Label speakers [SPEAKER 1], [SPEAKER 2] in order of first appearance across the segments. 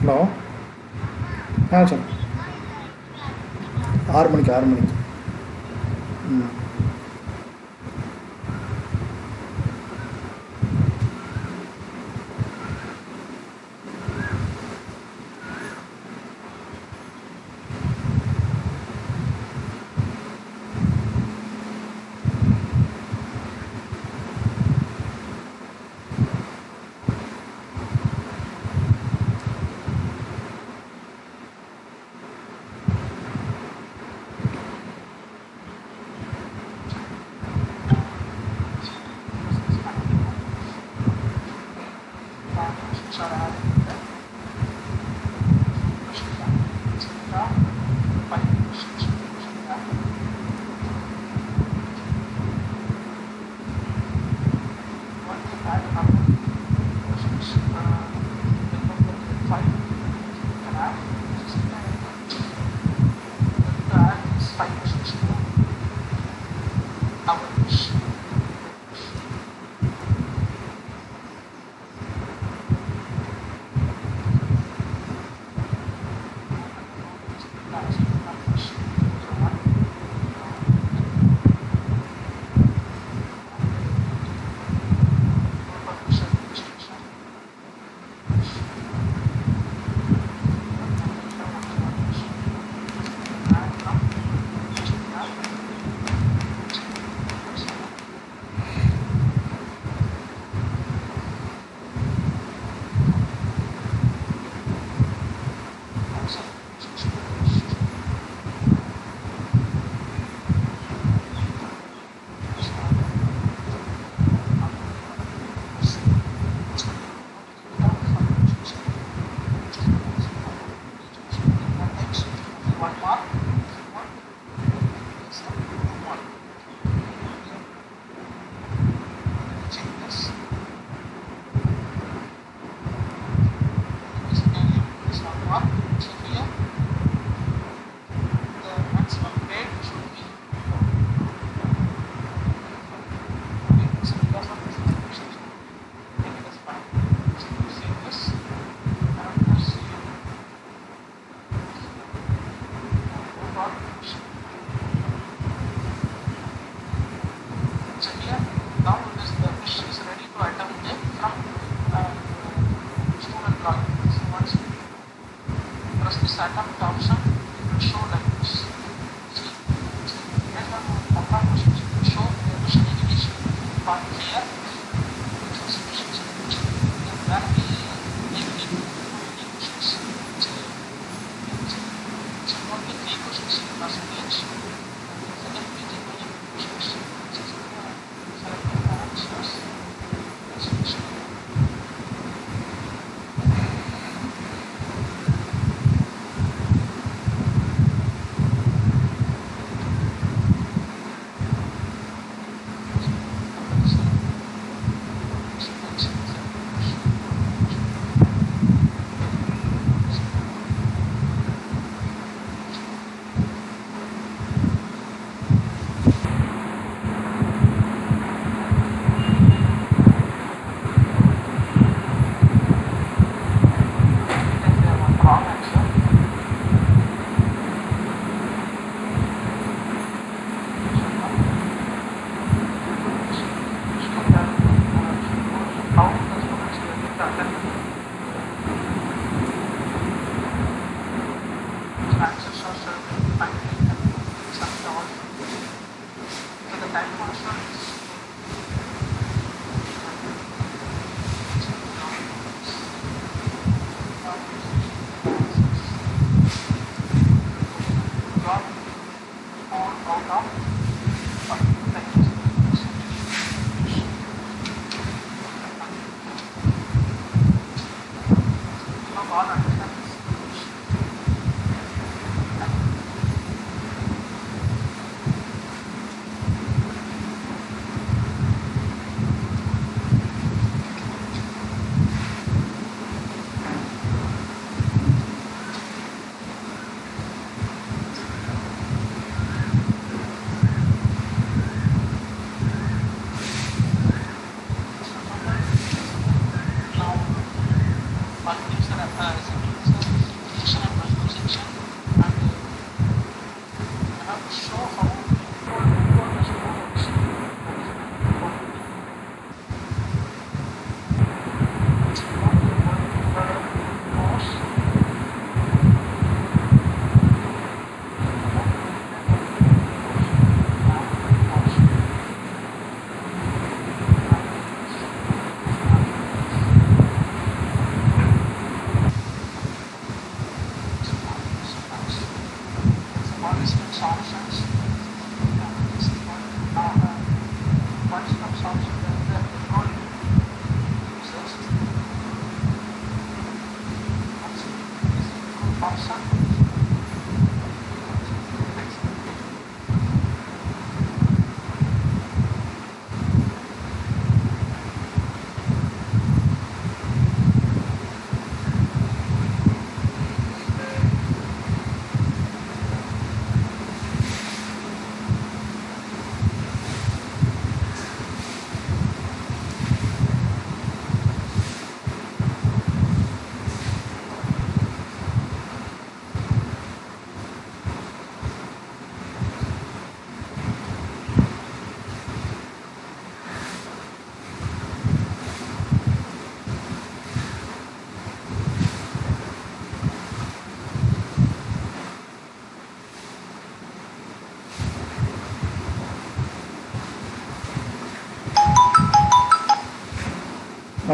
[SPEAKER 1] Hello. சொல். 6 மணிக்கு 6 மணிக்கு. ம்.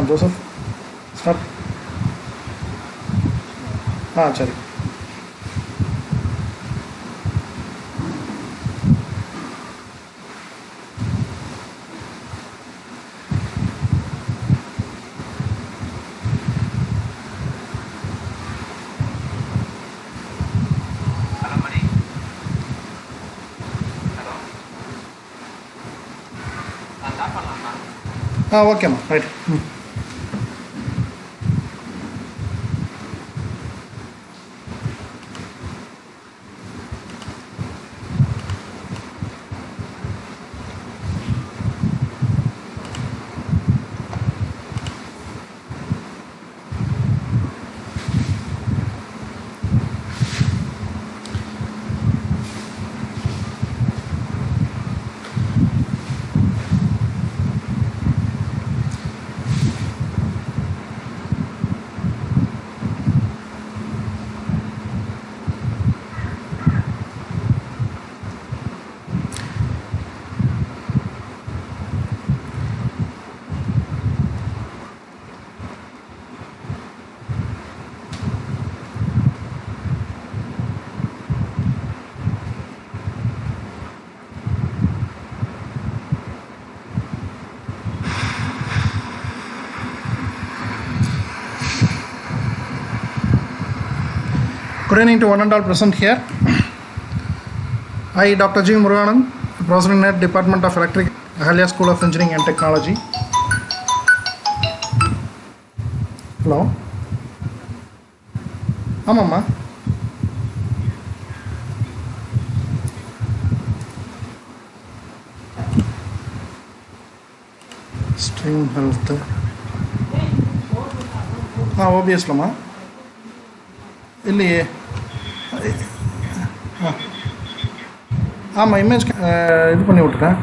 [SPEAKER 1] Joseph, start. சரி. ஓகேம்மா, right. Good evening to one and all present here. I, Dr. Muruganath, President at Department of Electric, HICET School of Engineering and Technology. Hello. ஆமாம்மா. Stream health. ஓபிஎஸ்லம்மா. இல்லையே. ஆமாம், இமேஜ் இது பண்ணி விட்டுட்டேன்.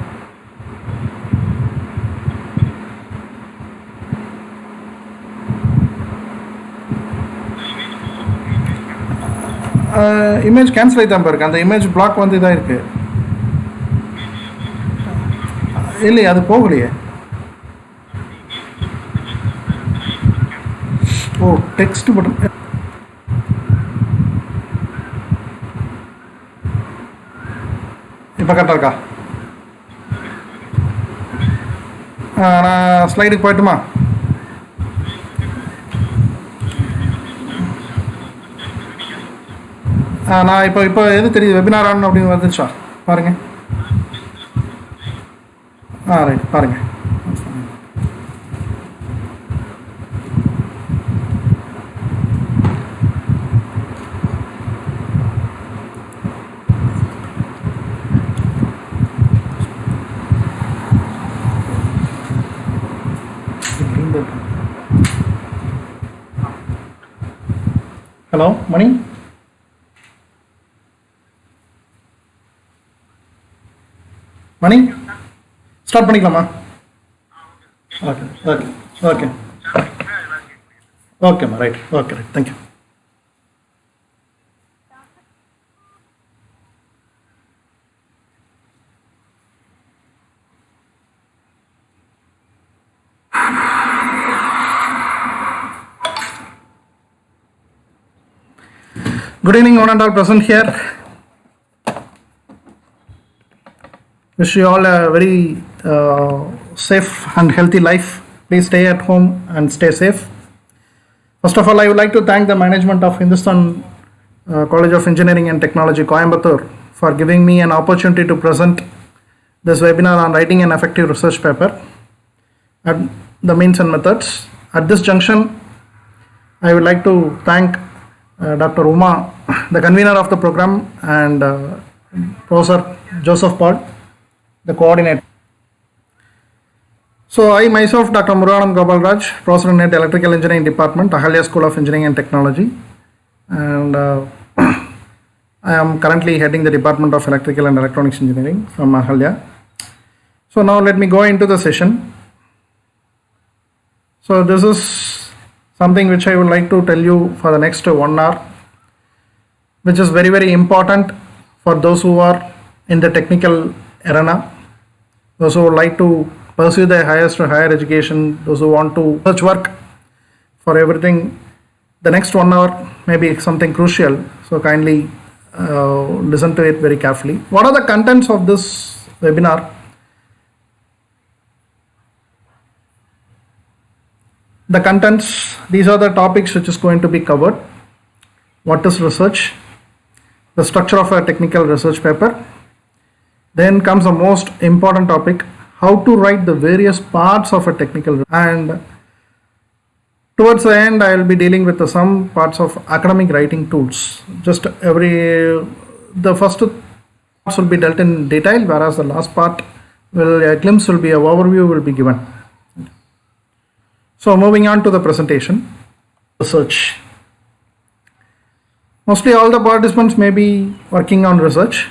[SPEAKER 1] இமேஜ் கேன்சல் ஆகி தான் இருக்கு. அந்த இமேஜ் பிளாக் வந்து இதாக இருக்குது. இல்லையே, அது போகலையே. ஓ, டெக்ஸ்ட் பட்டன். இப்போ கரெக்டாக இருக்கா? நான் ஸ்லைடுக்கு போய்ட்டுமா? நான் இப்போ எது தெரியுது, வெபினார் ஆன் அப்படின்னு வந்துச்சா பாருங்கள். ரைட், பாருங்கள். Hello, Mani? Mani? Start பண்ணிக்கலாமா? Okay, okay, okay. Okay, ma, right. Okay, right. Thank you. Good evening, one and all present here. Wish you all a very safe and healthy life. Please stay at home and stay safe. First of all, I would like to thank the management of Hindusthan College of Engineering and Technology, Coimbatore, for giving me an opportunity to present this webinar on writing an effective research paper and the means and methods. At this junction, I would like to thank Dr. Uma, the convener of the program, and Professor Joseph Paul, the coordinator. So I myself, Dr. Muruganath Gopal, Professor in Electrical Engineering Department, Ahalya School of Engineering and Technology, and I am currently heading the Department of Electrical and Electronics Engineering from Ahalya. So now let me go into the session. So this is something which I would like to tell you for the next 1 hour, which is very, very important for those who are in the technical arena, those who would like to pursue their higher education, those who want to search work for everything. The next 1 hour may be something crucial, so kindly listen to it very carefully. What are the contents of this webinar? The contents, these are the topics which is going to be covered. What is research? The structure of a technical research paper. Then comes the most important topic, how to write the various parts of a technical, and towards the end I will be dealing with some parts of academic writing tools. Just the first parts will be dealt in detail, whereas the last part a glimpse will be, an overview will be given. So moving on to the presentation. Research. Mostly all the participants may be working on research.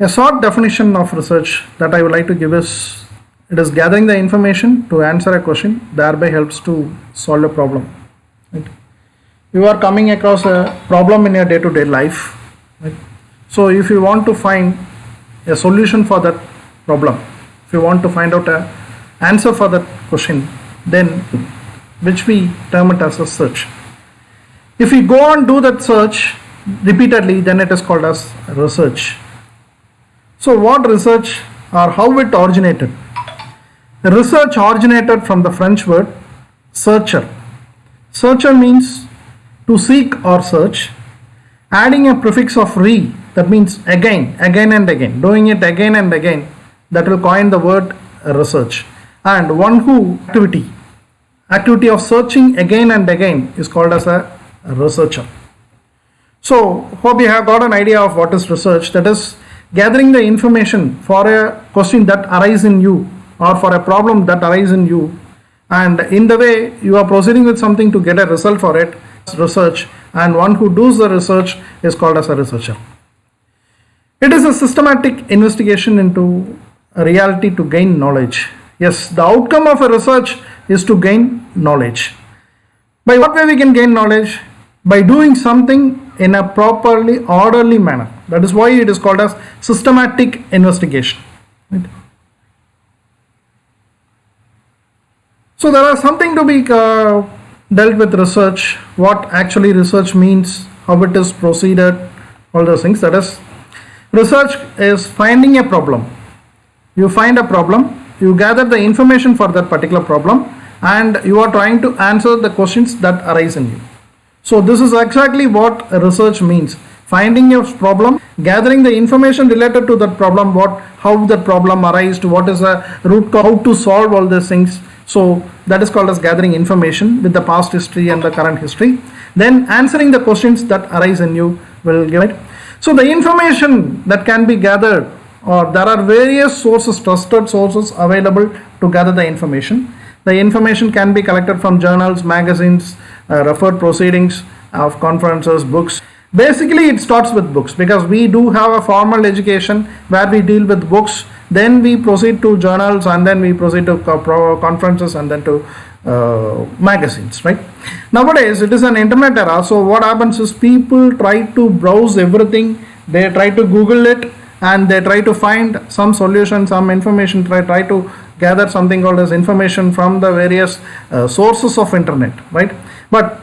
[SPEAKER 1] A short definition of research that I would like to give is, it is gathering the information to answer a question, thereby helps to solve a problem. Right? You are coming across a problem in your day-to-day life. Right? So if you want to find a solution for that problem, if you want to find out a answer for that question, then which we term it as a search. If we go and do that search repeatedly, then it is called as research. So what research, or how it originated? The research originated from the French word searcher. Searcher means to seek or search, adding a prefix of re, that means again and again, doing it again and again, that will coin the word research. And one who activity of searching again and again is called as a researcher. So hope you have got an idea of what is research. That is gathering the information for a question that arises in you, or for a problem that arises in you, and in the way you are proceeding with something to get a result for it, research. And one who does the research is called as a researcher. It is a systematic investigation into a reality to gain knowledge. Yes, the outcome of a research is to gain knowledge. By what way we can gain knowledge? By doing something in a properly orderly manner. That is why it is called as systematic investigation. Right? So there are something to be dealt with research, what actually research means, how it is proceeded, all those things. That is, research is finding a problem. You find a problem, you gather the information for that particular problem, and you are trying to answer the questions that arise in you. So this is exactly what research means. Finding a problem, gathering the information related to that problem, how that problem arises, what is the root cause, how to solve all these things. So that is called as gathering information with the past history and the current history. Then answering the questions that arise in you will give it. So the information that can be gathered, or there are various sources, trusted sources available to gather the information. The information can be collected from journals, magazines, referred proceedings of conferences, books. Basically, it starts with books because we do have a formal education where we deal with books, then we proceed to journals, and then we proceed to conferences, and then to magazines, right? Nowadays, it is an internet era, so what happens is people try to browse everything, they try to Google it, and they try to find some solution, some information, try to gather something called as information from the various sources of internet, right? But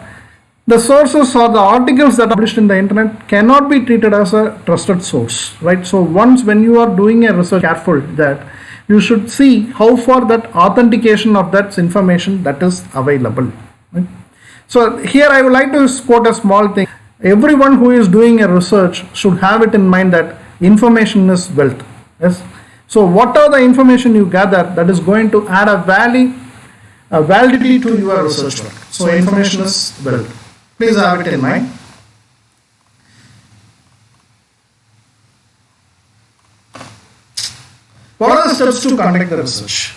[SPEAKER 1] the sources or the articles that are published in the internet cannot be treated as a trusted source, right? So once when you are doing a research, careful that you should see how far that authentication of that information that is available, right? So here I would like to quote a small thing. Everyone who is doing a research should have it in mind that information is wealth. Yes. So what are the information you gather that is going to add a validity to your research work? So information is wealth. Please have it in mind. What are the steps to conduct the research?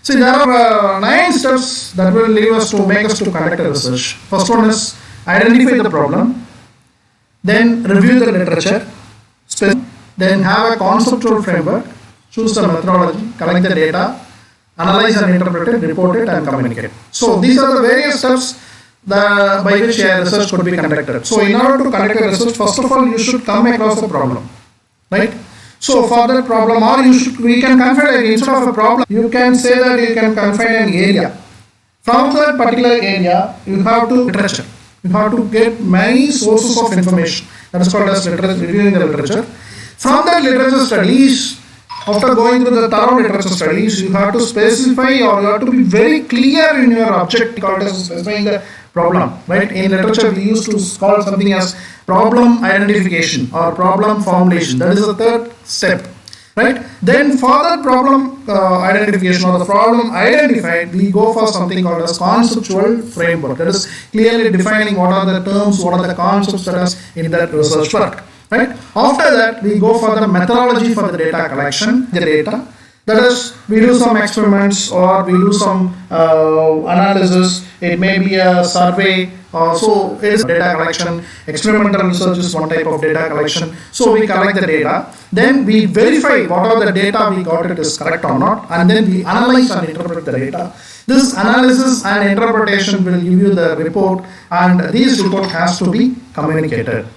[SPEAKER 1] See, there are 9 steps that will lead us to make us to conduct a research. First one is identify the problem, then review the literature, then have a conceptual framework, choose the methodology, collect the data, analyze and interpret it, report it, and communicate. So these are the various steps by which a research could be conducted. So in order to conduct a research, first of all, you should come across a problem, right? So for that problem, or we can confine it instead of a problem, you can say that you can confine an area. From that particular area, you have to literature. You have to get many sources of information. That is called as reviewing the literature. From that literature studies, after going through the thorough literature studies, you have to specify, or you have to be very clear in your object, called as specifying the problem, right? In literature, we used to call something as problem identification or problem formulation. That is the third step, right? Then for that problem identification or the problem identified, we go for something called as conceptual framework. That is clearly defining what are the terms, what are the concepts that is in that research work, right? After that, we go for the methodology for the data collection, the data. That is, we do some experiments or we do some analysis. It may be a survey. So it is data collection. Experimental research is one type of data collection. So we collect the data. Then we verify whatever the data we got, it is correct or not. And then we analyze and interpret the data. This analysis and interpretation will give you the report, and this report has to be communicated.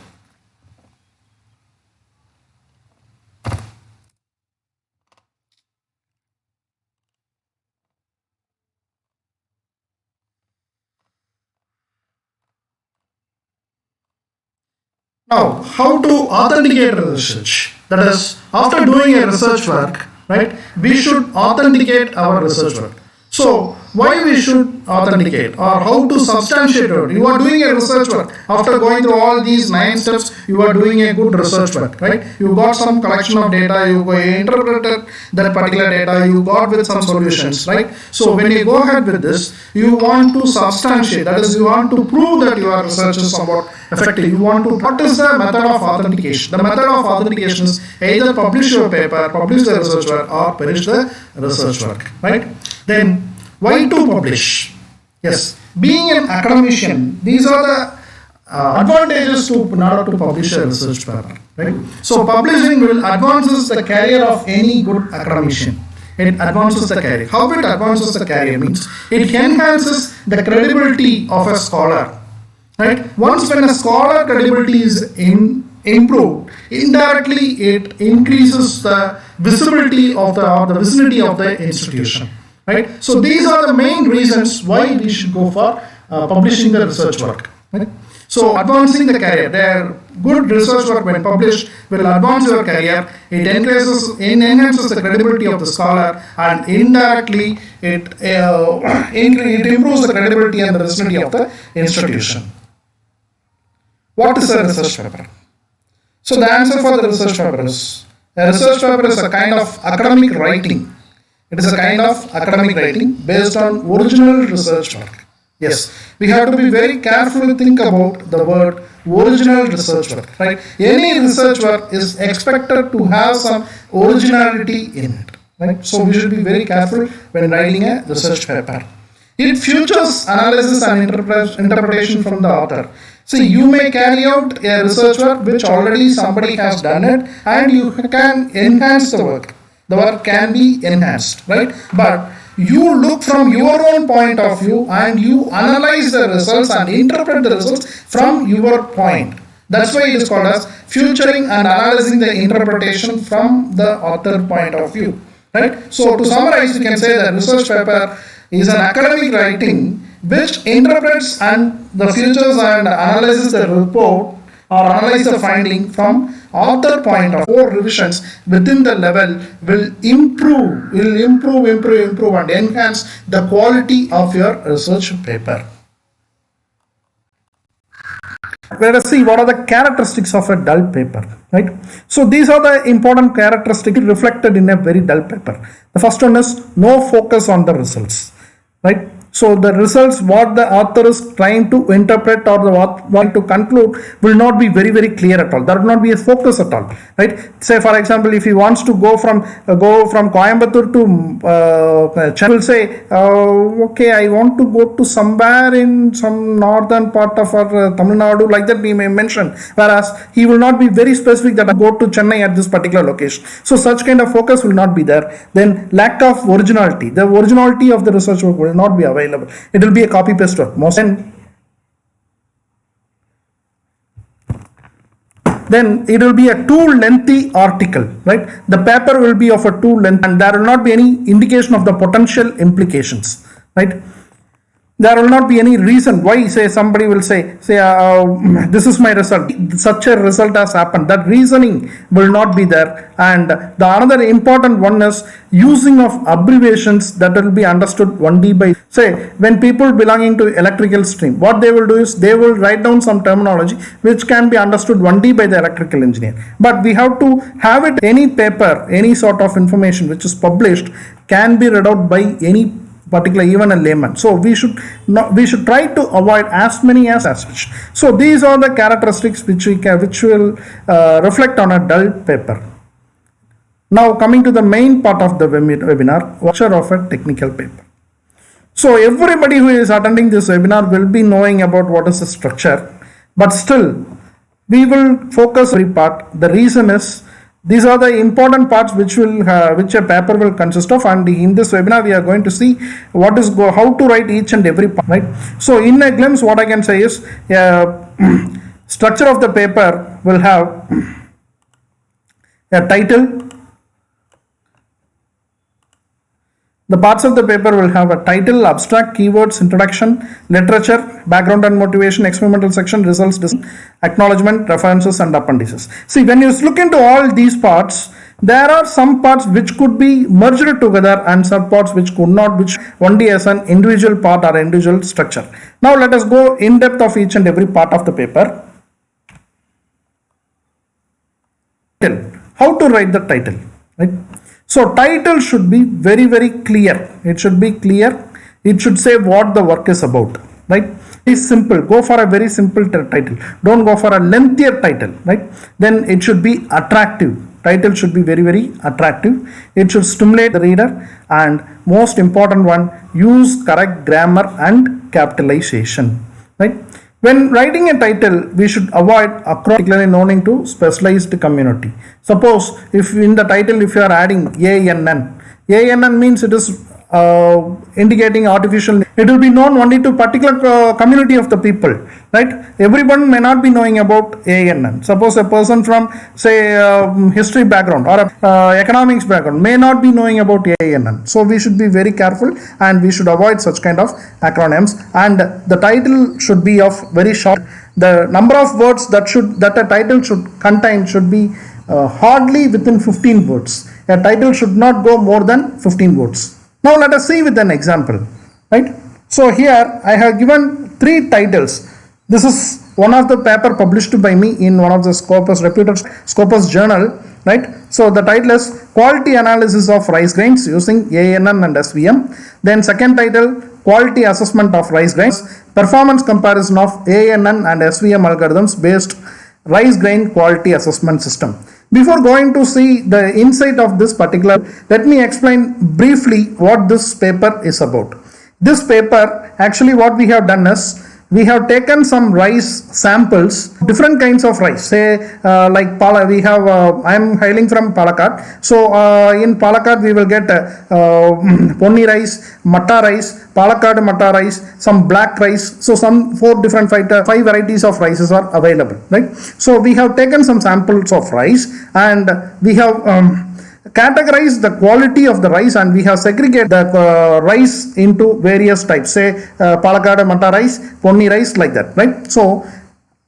[SPEAKER 1] Now, how to authenticate research? That is, after doing a research work, right, we should authenticate our research work. So, why we should authenticate or how to substantiate it? You are doing a research work. After going through all these 9 steps, you are doing a good research work, right? You got some collection of data, you interpreted that particular data, you got with some solutions, right? So, when you go ahead with this, you want to substantiate, that is, you want to prove that your research is somewhat effective. You want to, what is the method of authentication? The method of authentication is either publish your paper, publish the research work, or publish the research work, right? Then, why to publish? Yes, being an academician, these are the advantages to in order to publish a research paper, right? So, publishing will advances the career of any good academician. It advances the career. How it advances the career means it enhances the credibility of a scholar, right? Once when a scholar credibility is improved, indirectly it increases the visibility of the vicinity of the institution, right? So these are the main reasons why we should go for publishing the research work, right? So advancing the career, their good research work when published will advance your career. It enhances the credibility of the scholar, and indirectly it improves the credibility and the vicinity of the institution. What is a research paper? So the answer for the research paper is, a research paper is a kind of academic writing. It is a kind of academic writing based on original research work. Yes, we have to be very careful to think about the word original research work, right? Any research work is expected to have some originality in it, right? So we should be very careful when writing a research paper. It futures analysis and interpretation from the author. See, you may carry out a research work which already somebody has done it, and you can enhance the work. The work can be enhanced, right? But you look from your own point of view and you analyze the results and interpret the results from your point. That's why it is called as futuring and analyzing the interpretation from the author point of view, right? So to summarize, you can say that research paper is an academic writing which interprets and the futures and analyzes the report or analyze the finding from author point of view. Or revisions within the level will improve and enhance the quality of your research paper. Let us see what are the characteristics of a dull paper, right? So these are the important characteristics reflected in a very dull paper. The first one is no focus on the results, right? So the results, what the author is trying to interpret or want to conclude will not be very, very clear at all. There will not be a focus at all, right? Say for example, if he wants to go from Coimbatore to Chennai, will say, okay, I want to go to somewhere in some northern part of our Tamil Nadu, like that we may mention. Whereas he will not be very specific that I go to Chennai at this particular location. So such kind of focus will not be there. Then lack of originality. The originality of the research work will not be available. It will be a copy paste work. Then it will be a too lengthy article, right? The paper will be of a too length and there will not be any indication of the potential implications, right? There will not be any reason why, say somebody will say this is my result, such a result has happened. That reasoning will not be there. And the another important one is using of abbreviations that will be understood only by, say, when people belonging to electrical stream, what they will do is they will write down some terminology which can be understood only by the electrical engineer. But we have to have it, any paper, any sort of information which is published can be read out by any particular, even a layman. So we should try to avoid as many as such. So these are the characteristics which will reflect on a dull paper. Now coming to the main part of the webinar, structure of a technical paper. So everybody who is attending this webinar will be knowing about what is the structure, but still we will focus every part. The reason is these are the important parts which a paper will consist of, and in this webinar we are going to see how to write each and every part, right? So in a glimpse, what I can say is structure of the paper will have a title. The parts of the paper will have a title, abstract, keywords, introduction, literature, background and motivation, experimental section, results, acknowledgement, references and appendices. See, when you look into all these parts, there are some parts which could be merged together and some parts which could not, which only as an individual part or individual structure. Now let us go in depth of each and every part of the paper. How to write the title, right? So title should be very, very clear. It should be clear. It should say what the work is about, right? It's simple. Go for a very simple title. Don't go for a lengthier title, right? Then it should be attractive. Title should be very, very attractive. It should stimulate the reader, and most important one, use correct grammar and capitalization, right? When writing a title, we should avoid particularly known to specialized community. Suppose if in the title, if you are adding ANN means it is indicating artificial. It will be known only to particular community of the people, right? Everyone may not be knowing about ANN. Suppose a person from, say, history background or economics background may not be knowing about ANN. So we should be very careful and we should avoid such kind of acronyms. And the title should be of very short. The number of words that a title should contain should be hardly within 15 words. A title should not go more than 15 words. Now let us see with an example, right? So here I have given 3 titles. This is one of the paper published by me in one of the reputed Scopus journal, right? So the title is Quality Analysis of Rice Grains using ANN and SVM. Then second title, Quality Assessment of Rice Grains, Performance Comparison of ANN and SVM Algorithms Based Rice Grain Quality Assessment System. Before going to see the insight of this particular, let me explain briefly what this paper is about. This paper, actually what we have done is, we have taken some rice samples, different kinds of rice, say like we have, I am hailing from Palakkad, so in Palakkad we will get ponni rice, matta rice, Palakkad matta rice, some black rice, so some 5 varieties of rices are available, right? So we have taken some samples of rice and we have categorize the quality of the rice, and we have segregated the rice into various types, say Palakkad matta rice, ponni rice, like that, right? So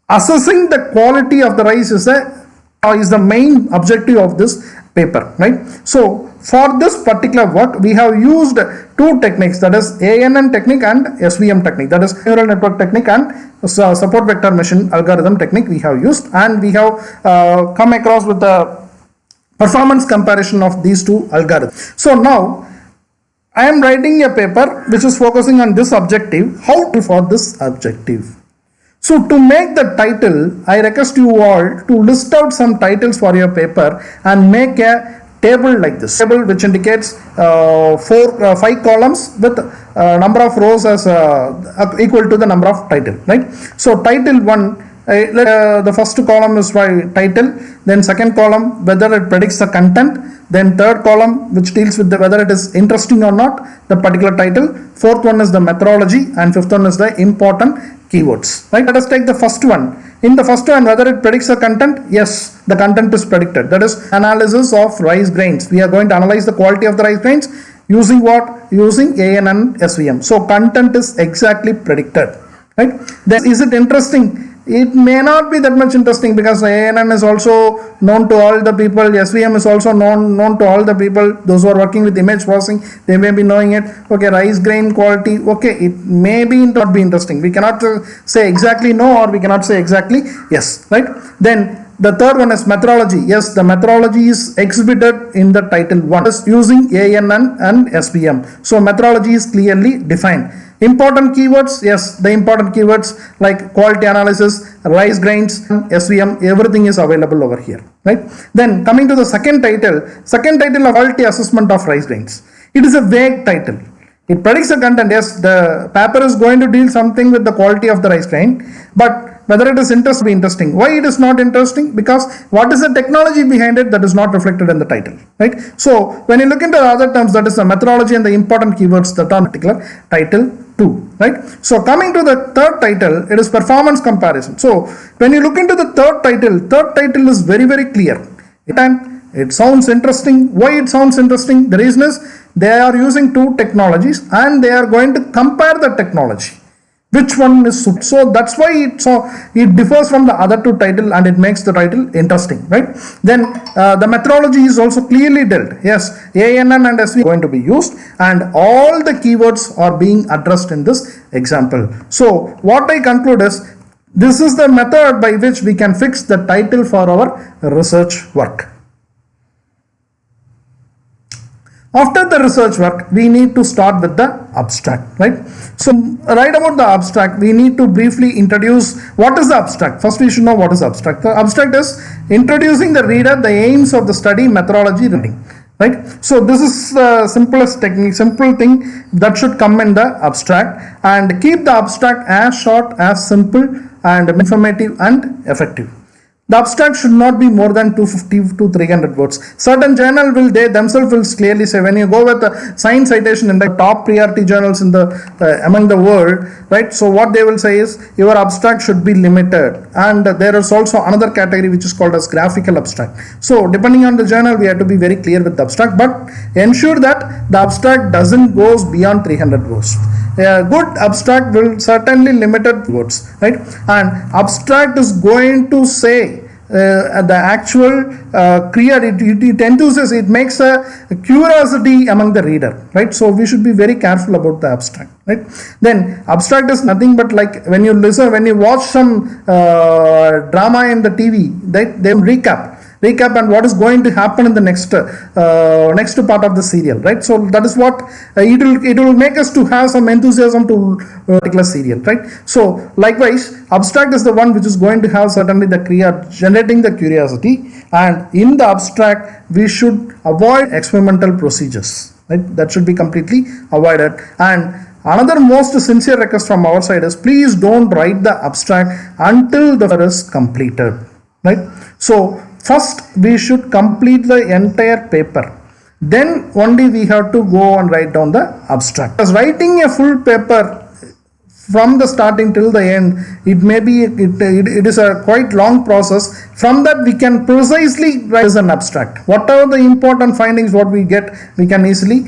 [SPEAKER 1] assessing the quality of the rice is the main objective of this paper, right? So for this particular work, we have used 2 techniques, that is ANN technique and SVM technique, that is neural network technique and support vector machine algorithm technique we have used, and we have come across with the performance comparison of these 2 algorithms. So now I am writing a paper which is focusing on this objective, how to for this objective. So to make the title, I request you all to list out some titles for your paper and make a table like this, table which indicates 5 columns with number of rows as equal to the number of title, right? So title 1, the first column is by title, then second column whether it predicts the content, then third column which deals with whether it is interesting or not, the particular title, fourth one is the methodology, and fifth one is the important keywords, right? Let us take the first one. In the first one, whether it predicts the content, yes, the content is predicted, that is analysis of rice grains. We are going to analyze the quality of the rice grains using what? Using ANN and SVM. So content is exactly predicted, right? Then is it interesting? It may not be that much interesting because ANN is also known to all the people, SVM is also known to all the people, those who are working with image processing, they may be knowing it. Okay, rice grain quality, okay, it may be not be interesting. We cannot say exactly no, or we cannot say exactly yes, right? Then the third one is methodology. Yes, the methodology is exhibited in the title 1, is using ANN and SVM. So methodology is clearly defined. Important keywords, yes, the important keywords like quality analysis, rice grains, SVM, everything is available over here, right? Then coming to the second title of quality assessment of rice grains. It is a vague title. It predicts the content. Yes, the paper is going to deal something with the quality of the rice grain, but whether it is interesting. Why it is not interesting? Because what is the technology behind it, that is not reflected in the title, right? So when you look into the other terms, that is the methodology and the important keywords that are particular title 2, right? So coming to the third title, it is performance comparison. So when you look into the third title is very, very clear. And it sounds interesting. Why it sounds interesting? The reason is they are using 2 technologies and they are going to compare the technology. Which one is suited? So that's why it differs from the other 2 title and it makes the title interesting, right? Then the methodology is also clearly dealt. Yes, ANN and SV are going to be used and all the keywords are being addressed in this example. So what I conclude is, this is the method by which we can fix the title for our research work. After the research work, we need to start with the abstract, right? So right about the abstract, we need to briefly introduce what is the abstract. First, we should know what is abstract. The abstract is introducing the reader the aims of the study, methodology, reading, right? So this is the simplest technique, simple thing that should come in the abstract, and keep the abstract as short, as simple, and informative and effective. The abstract should not be more than 250 to 300 words. Certain journal they themselves will clearly say, when you go with a science citation in the top priority journals in the among the world, right? So what they will say is your abstract should be limited, and there is also another category which is called as graphical abstract. So depending on the journal, we have to be very clear with the abstract, but ensure that the abstract doesn't goes beyond 300 words. A good abstract will certainly limited words, right? And abstract is going to say the actual it enthuses, it makes a curiosity among the reader, right? So we should be very careful about the abstract, right? Then abstract is nothing but like when you watch some drama in the TV, they recap and what is going to happen in the next part of the serial, right? So that is what it will make us to have some enthusiasm to particular serial, right? So likewise, abstract is the one which is going to have certainly the generating the curiosity, and in the abstract we should avoid experimental procedures, right? That should be completely avoided, and Another most sincere request from our side is please don't write the abstract until the paper is completed, right? So first we should complete the entire paper, then only we have to go and write down the abstract. Because writing a full paper from the starting till the end, it may be it is a quite long process. From that we can precisely write as an abstract. Whatever the important findings what we get, we can easily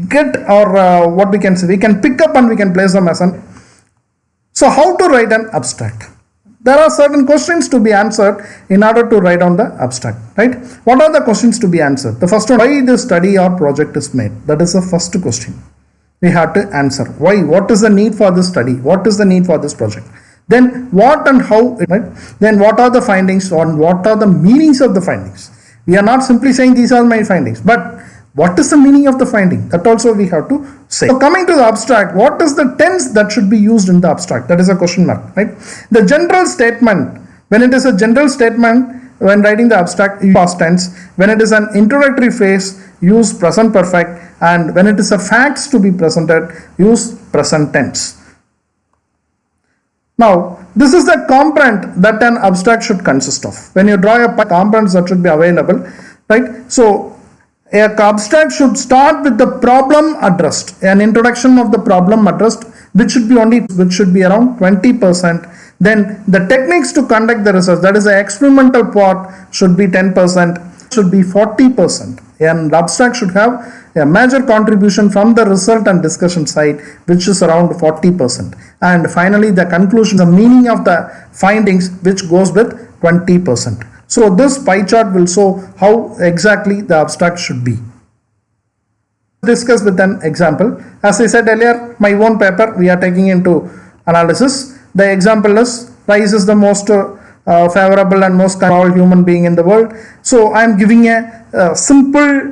[SPEAKER 1] get, or what we can say, we can pick up and we can place them as an. So how to write an abstract? There are certain questions to be answered in order to write down the abstract, right? What are the questions to be answered? The first one, why this study or project is made? That is the first question we have to answer. Why? What is the need for this study? What is the need for this project? Then what and how, right? Then what are the findings, or what are the meanings of the findings? We are not simply saying these are my findings, but what is the meaning of the finding? That also we have to say. So coming to the abstract, what is the tense that should be used in the abstract? That is a question mark, right? The general statement, when it is a general statement, when writing the abstract, use past tense. When it is an introductory phrase, use present perfect. And when it is a facts to be presented, use present tense. Now, this is the component that an abstract should consist of. When you draw a components that should be available, right? So, an abstract should start with the problem addressed, an introduction of the problem addressed, which should be around 20%. Then the techniques to conduct the research, that is the experimental part, should be 10%, should be 40%. An abstract should have a major contribution from the result and discussion side, which is around 40%. And finally, the conclusion, the meaning of the findings, which goes with 20%. So this pie chart will show how exactly the abstract should be. Discuss with an example. As I said earlier, my own paper we are taking into analysis. The example is rice is the most favorable and most powerful human being in the world. So I am giving a simple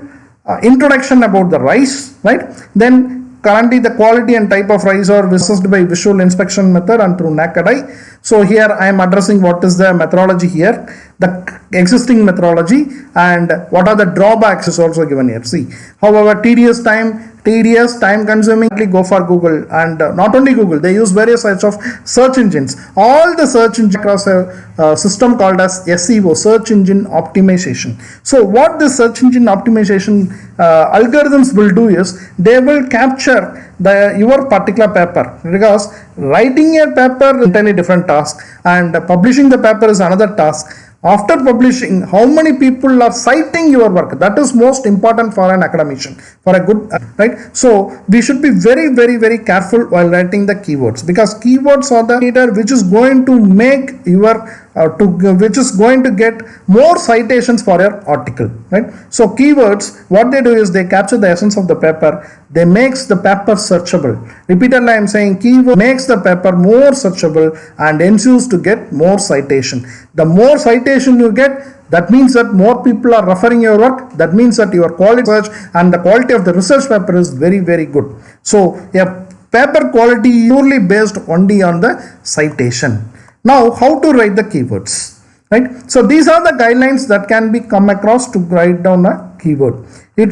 [SPEAKER 1] introduction about the rice, right? Then currently the quality and type of rice are assessed by visual inspection method and through naked eye. So here I am addressing what is the methodology here, the existing methodology, and what are the drawbacks is also given here. See, however, tedious, time consuming, go for Google, and not only Google, they use various types of search engines. All the search engines across a system called as SEO, search engine optimization. So what the search engine optimization algorithms will do is they will capture your particular paper, because writing a paper is an entirely different task and publishing the paper is another task. After publishing, how many people are citing your work? That is most important for an academician, for a good, right? So we should be very, very, very careful while writing the keywords, because keywords are the data which is going to make your which is going to get more citations for your article, right? So keywords, what they do is they capture the essence of the paper. They makes the paper searchable. Repeatedly I am saying keyword makes the paper more searchable and ensures to get more citation. The more citation you get, that means that more people are referring your work. That means that your quality research and the quality of the research paper is very, very good. So a paper quality is purely based only on the citation. Now, how to write the keywords, right? So these are the guidelines that can be come across to write down a keyword. Any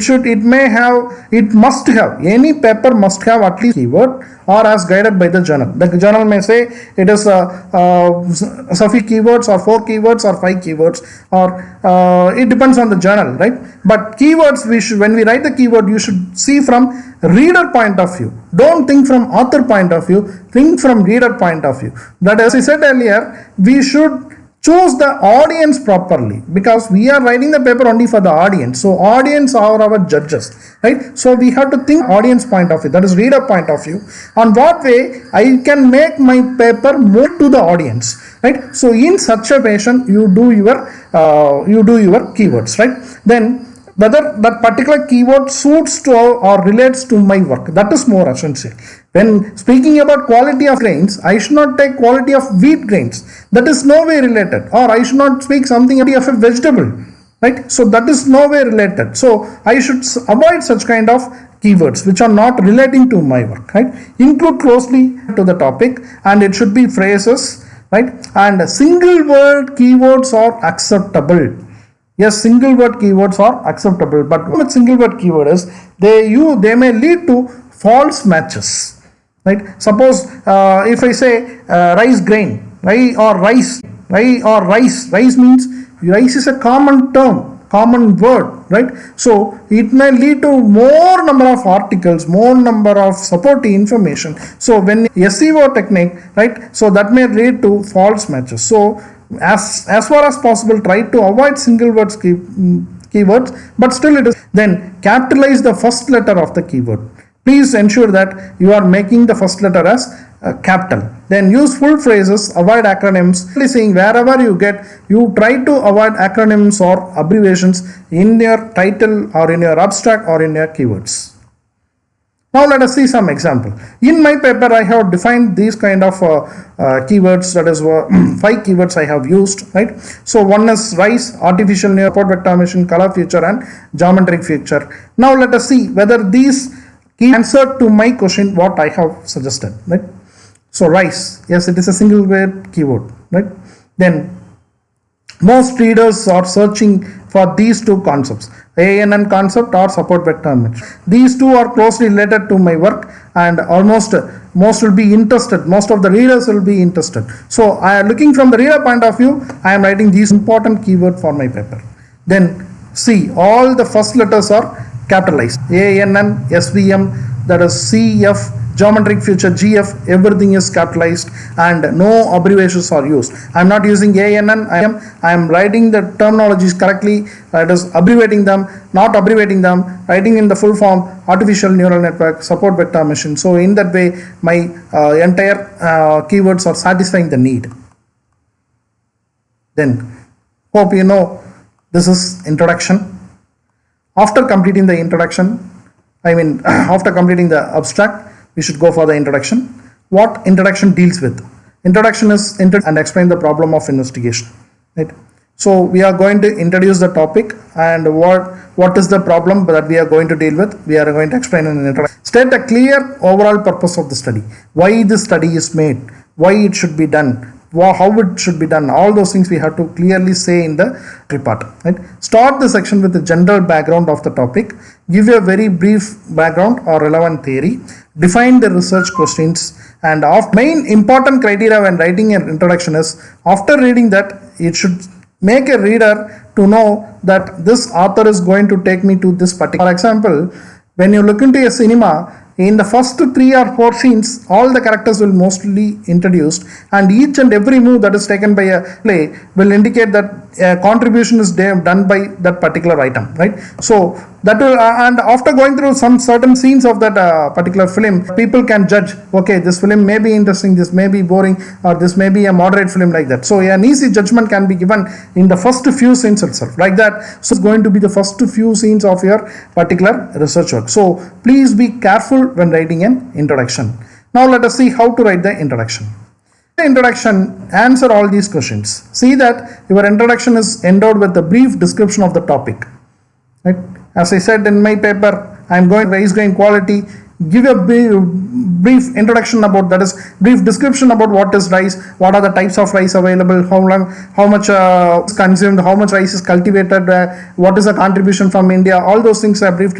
[SPEAKER 1] paper must have at least keyword, or as guided by the journal. The journal may say it is sufficient keywords or 4 keywords or 5 keywords, or it depends on the journal, right? But keywords, when we write the keyword, you should see from reader point of view. Don't think from author point of view, think from reader point of view. That, as I said earlier, we should choose the audience properly, because we are writing the paper only for the audience. So audience are our judges, right? So we have to think audience point of view, that is reader point of view. On what way I can make my paper more to the audience, right? So in such a fashion you do your keywords, right? Then whether that particular keyword suits to or relates to my work, that is more essential. When speaking about quality of grains, I should not take quality of wheat grains. That is no way related. Or I should not speak something of a vegetable, right? So that is no way related. So I should avoid such kind of keywords which are not relating to my work, right? Include closely to the topic, and it should be phrases, right? And single word keywords are acceptable. Yes, single word keywords are acceptable, but with single word keyword is they may lead to false matches, right? Suppose if I say rice grain, right, or rice, right, or rice means rice is a common term, common word, right? So it may lead to more number of articles, more number of supporting information. So when SEO technique, right, so that may lead to false matches. So as far as possible, try to avoid single words keywords, but still it is, then capitalize the first letter of the keyword. Please ensure that you are making the first letter as capital. Then use full phrases, avoid acronyms. Saying wherever you get, you try to avoid acronyms or abbreviations in your title or in your abstract or in your keywords. Now let us see some example. In my paper, I have defined these kind of keywords, that is 5 keywords I have used, right? So one is rice, artificial neural, support vector machine, color feature and geometric feature. Now let us see whether these key answer to my question what I have suggested, right? So rice, yes, it is a single word keyword, right? Then most readers are searching for these two concepts, ANN concept or support vector image. These two are closely related to my work, and most will be interested. Most of the readers will be interested. So I am looking from the reader point of view, I am writing these important keyword for my paper. Then see, all the first letters are capitalized. ANN, SVM, that is CF, geometric feature, GF, everything is capitalized and no abbreviations are used. I am not using ANN, I am writing the terminologies correctly, that is abbreviating them, not abbreviating them, writing in the full form, artificial neural network, support vector machine. So in that way, my entire keywords are satisfying the need. Then, hope you know this is introduction. After completing the introduction, after completing the abstract, we should go for the introduction. What introduction deals with? Introduction is and explain the problem of investigation, right? So we are going to introduce the topic and what is the problem that we are going to deal with. We are going to explain in an introduction. State a clear overall purpose of the study. Why this study is made, why it should be done, how it should be done. All those things we have to clearly say in the report, right? Start the section with the general background of the topic. Give a very brief background or relevant theory. Define the research questions, and main important criteria when writing an introduction is, after reading that, it should make a reader to know that this author is going to take me to this particular. For example, when you look into a cinema, in the first 3 or 4 scenes, all the characters will mostly introduced, and each and every move that is taken by a play will indicate that a contribution is done by that particular item, right? So that will, and after going through some certain scenes of that particular film, people can judge, okay, this film may be interesting, this may be boring, or this may be a moderate film, like that. So an easy judgment can be given in the first few scenes itself, like that. So it's going to be the first few scenes of your particular research work. So please be careful when writing an introduction. Now let us see how to write the introduction. The introduction, answer all these questions. See that your introduction is endowed with a brief description of the topic, right? As I said in my paper, I am going to raise grain quality. Give a brief introduction about, that is brief description about what is rice, what are the types of rice available, how much is consumed, how much rice is cultivated, what is the contribution from India. All those things, a brief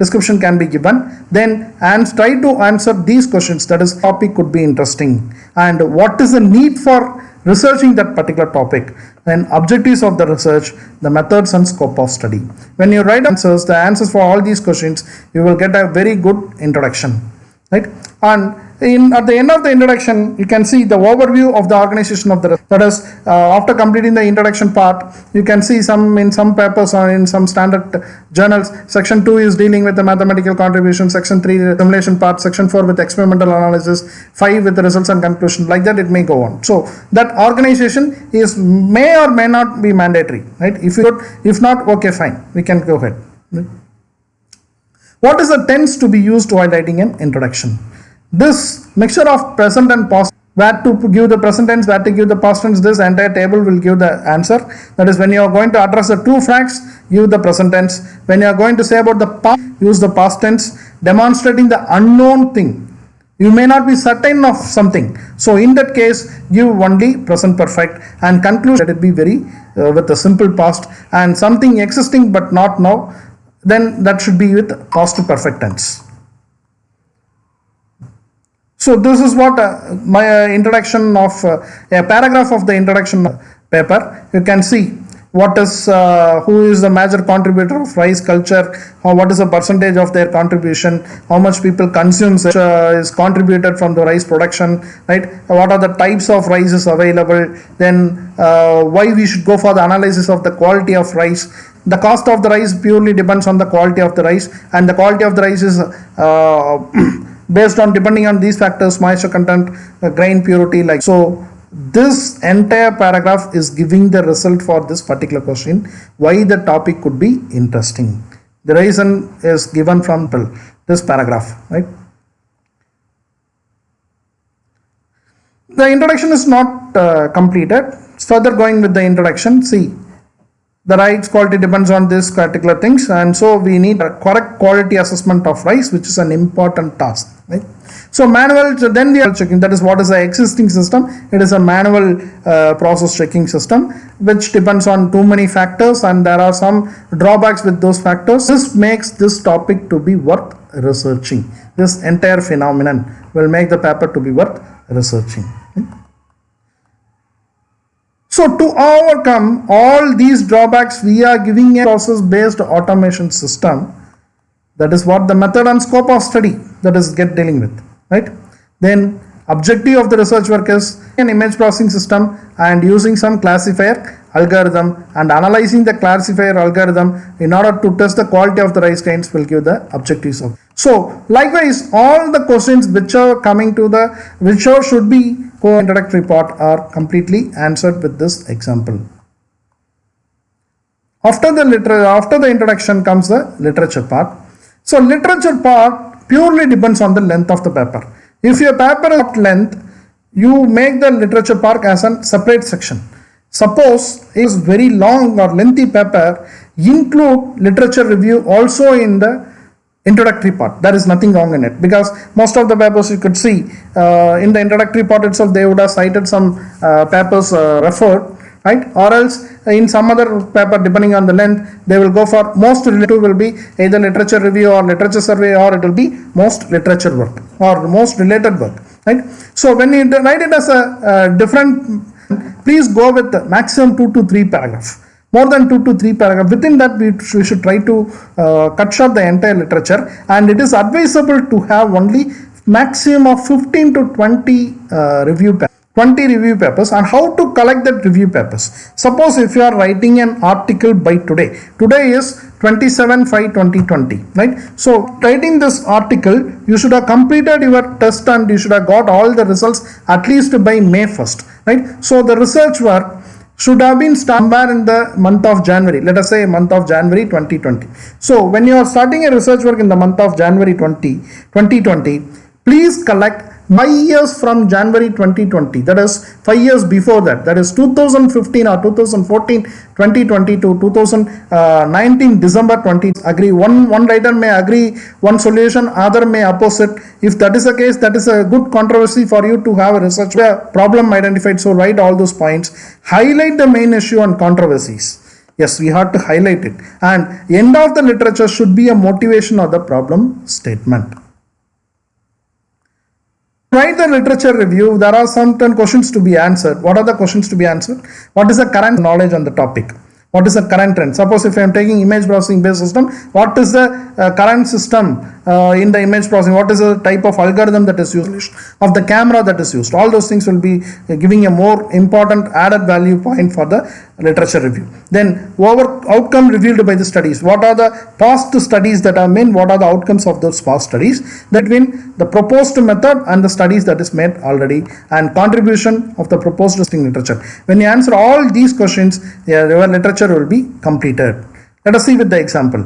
[SPEAKER 1] description can be given. Then try to answer these questions, that is topic could be interesting, and what is the need for researching that particular topic, then objectives of the research, the methods and scope of study. When you write the answers for all these questions, you will get a very good introduction, right? And at the end of the introduction, you can see the overview of the organization of the, that is after completing the introduction part, you can see in some papers or in some standard journals, section 2 is dealing with the mathematical contribution, section 3 the simulation part, section 4 with experimental analysis, 5 with the results and conclusion, like that it may go on. So that organization may or may not be mandatory, right? If not, okay, fine, we can go ahead, right? What is the tense to be used while writing an introduction? This mixture of present and past, where to give the present tense, where to give the past tense, this entire table will give the answer. That is, when you are going to address the two facts, give the present tense. When you are going to say about the past, use the past tense, demonstrating the unknown thing. You may not be certain of something. So in that case, give only present perfect, and conclude let it be very with a simple past, and something existing but not now, then that should be with past perfect tense. So this is what my introduction of a paragraph of the introduction paper. You can see what is who is the major contributor of rice culture, what is the percentage of their contribution, how much people consume is contributed from the rice production, right? What are the types of rices available, then why we should go for the analysis of the quality of rice. The cost of the rice purely depends on the quality of the rice, and the quality of the rice is based on depending on these factors: moisture content, grain purity, like so. This entire paragraph is giving the result for this particular question, why the topic could be interesting. The reason is given from this paragraph, right? The introduction is not completed. Further going with the introduction, see, the rice quality depends on this particular things, and so we need a correct quality assessment of rice, which is an important task, right? So manual, then we are checking, that is what is the existing system. It is a manual process checking system which depends on too many factors, and there are some drawbacks with those factors. This makes this topic to be worth researching. This entire phenomenon will make the paper to be worth researching. So to overcome all these drawbacks, we are giving a process based automation system. That is what the method and scope of study that is dealing with, right? Then objective of the research work is an image processing system and using some classifier algorithm and analyzing the classifier algorithm in order to test the quality of the rice grains will give the objectives of. So likewise, all the questions which are coming to the should be introductory part are completely answered with this example. After the introduction comes the literature part. So literature part purely depends on the length of the paper. If your paper is length, you make the literature part as a separate section. Suppose it is very long or lengthy paper, include literature review also in the introductory part. There is nothing wrong in it, because most of the papers you could see in the introductory part itself, they would have cited some papers referred, right? Or else in some other paper, depending on the length, they will go for most relative will be either literature review or literature survey, or it will be most literature work or most related work, right? So when you write it as a different, please go with the maximum 2 to 3 paragraphs. More than 2 to 3 paragraphs. Within that, we should try to cut short the entire literature, and it is advisable to have only maximum of 15 to 20 review papers. And how to collect that review papers? Suppose if you are writing an article by today is 27/5/2020, right? So writing this article, you should have completed your test and you should have got all the results at least by May 1st, right? So the research work should have been somewhere in the month of January, let us say month of January 2020. So when you are starting a research work in the month of January 2020, please collect 5 years from January 2020, that is 5 years before that is 2015 or 2014, 2020 to 2019 December 20. Agree, one writer may agree one solution, other may oppose it. If that is the case, that is a good controversy for you to have a research problem identified. So write all those points, highlight the main issue and controversies. Yes, we have to highlight it, and end of the literature should be a motivation or the problem statement. Write the literature review. There are certain questions to be answered. What are the questions to be answered? What is the current knowledge on the topic? What is the current trend? Suppose if I am taking image processing based system, what is the current system in the image processing? What is the type of algorithm that is used, of the camera that is used? All those things will be giving a more important added value point for the literature review. Then outcome revealed by the studies. What are the past studies that are made? What are the outcomes of those past studies? That mean the proposed method and the studies that is made already, and contribution of the proposed literature. When you answer all these questions, your literature will be completed. Let us see with the example.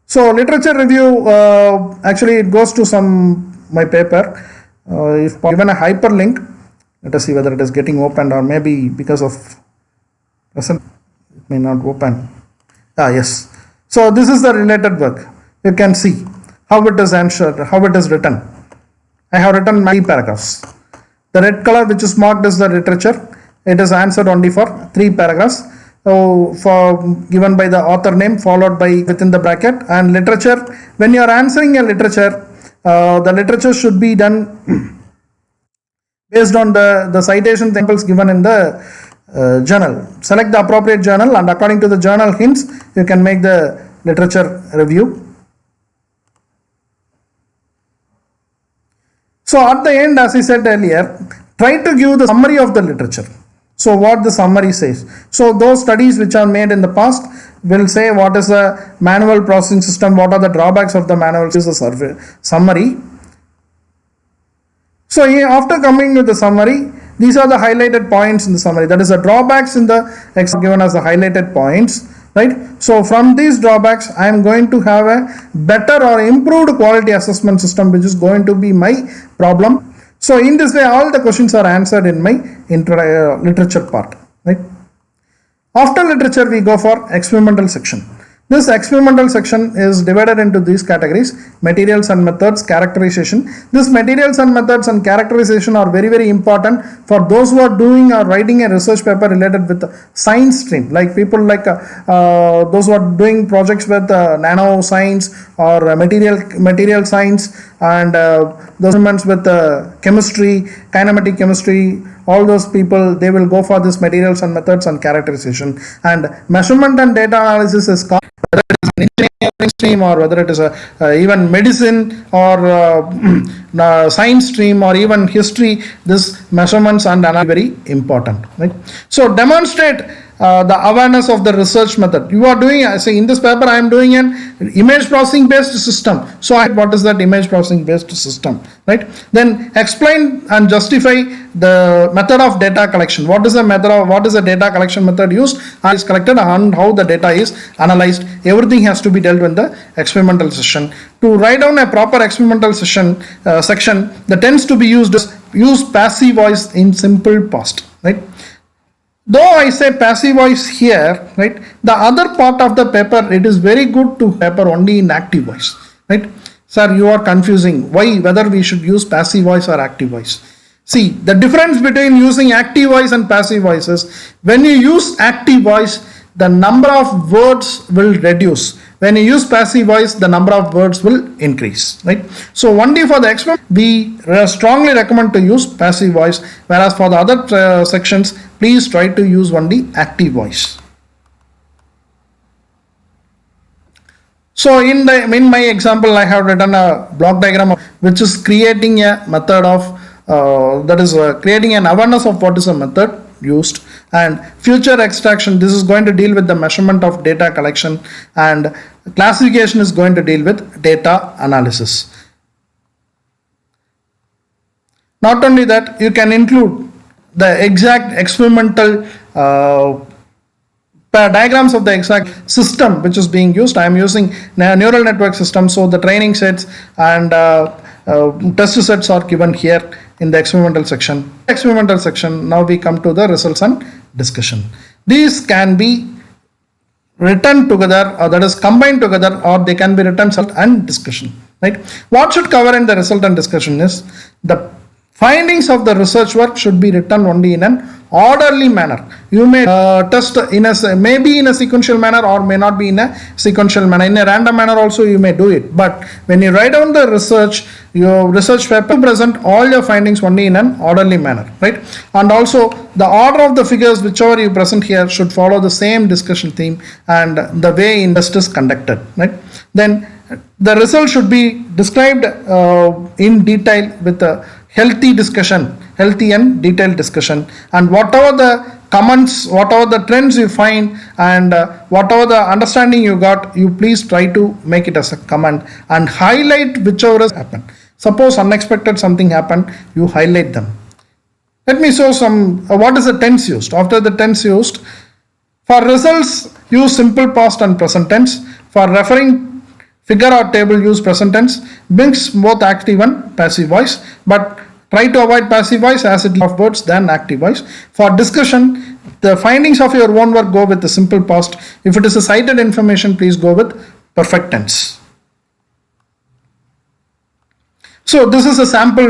[SPEAKER 1] So literature review, actually it goes to my paper. If given a hyperlink, let us see whether it is getting opened, or maybe because of present it may not open. Yes. So this is the related work. You can see how it is answered, how it is written. I have written 3 paragraphs. The red color which is marked as the literature, it is answered only for 3 paragraphs. So for given by the author name followed by within the bracket, and literature. When you are answering a literature, The literature should be done based on the citation examples given in the journal. Select the appropriate journal, and according to the journal hints, you can make the literature review. So at the end, as I said earlier, try to give the summary of the literature. So what the summary says. So those studies which are made in the past will say what is the manual processing system, what are the drawbacks of the manual, is the summary. So after coming with the summary, these are the highlighted points in the summary. That is the drawbacks in the exam given as the highlighted points, right? So from these drawbacks, I am going to have a better or improved quality assessment system, which is going to be my problem. So in this way, all the questions are answered in my literature part, right? After literature, we go for experimental section. This experimental section is divided into these categories: materials and methods, characterization. These materials and methods and characterization are very, very important for those who are doing or writing a research paper related with the science stream, like people like those who are doing projects with nano science or material science, and those with chemistry, kinematic chemistry. All those people, they will go for this materials and methods and characterization. And measurement and data analysis is called, whether it is an engineering stream or whether it is even medicine or science stream or even history, this measurements and analysis are very important, right? So demonstrate the awareness of the research method. You are doing, say in this paper I am doing an image processing based system. So what is that image processing based system, right? Then explain and justify the method of data collection. What is the data collection method used, and is collected, and how the data is analyzed. Everything has to be dealt with the experimental session. To write down a proper experimental section that tends to be use passive voice in simple past, right? Though I say passive voice here, right, the other part of the paper, it is very good to paper only in active voice, right? Sir, you are confusing whether we should use passive voice or active voice. See, the difference between using active voice and passive voice is, when you use active voice, the number of words will reduce. When you use passive voice, the number of words will increase, right? So only for the experiment, we strongly recommend to use passive voice, whereas for the other sections, please try to use only active voice. So in my example, I have written a block diagram which is creating a method of creating an awareness of what is a method used, and future extraction. This is going to deal with the measurement of data collection, and classification is going to deal with data analysis. Not only that, you can include the exact experimental diagrams of the exact system which is being used. I am using neural network system, so the training sets and test sets are given here in the experimental section. Now we come to the results and discussion. These can be written together, or that is combined together, or they can be written result and discussion, right? What should cover in the result and discussion is the findings of the research work should be written only in an orderly manner. You may test maybe in a sequential manner, or may not be in a sequential manner. In a random manner also you may do it. But when you write down the research, your research paper, present all your findings only in an orderly manner, right? And also the order of the figures whichever you present here should follow the same discussion theme and the way test is conducted, right? Then the result should be described in detail with a healthy and detailed discussion, and whatever the comments, whatever the trends you find, and whatever the understanding you got, you please try to make it as a comment and highlight whichever has happened. Suppose unexpected something happened, you highlight them. Let me show some what is the tense used. After the tense used, for results use simple past and present tense. For referring figure or table use present tense. Mix both active and passive voice, but try to avoid passive voice as it of words than active voice. For discussion, the findings of your own work go with the simple past. If it is a cited information, please go with perfect tense. So this is a sample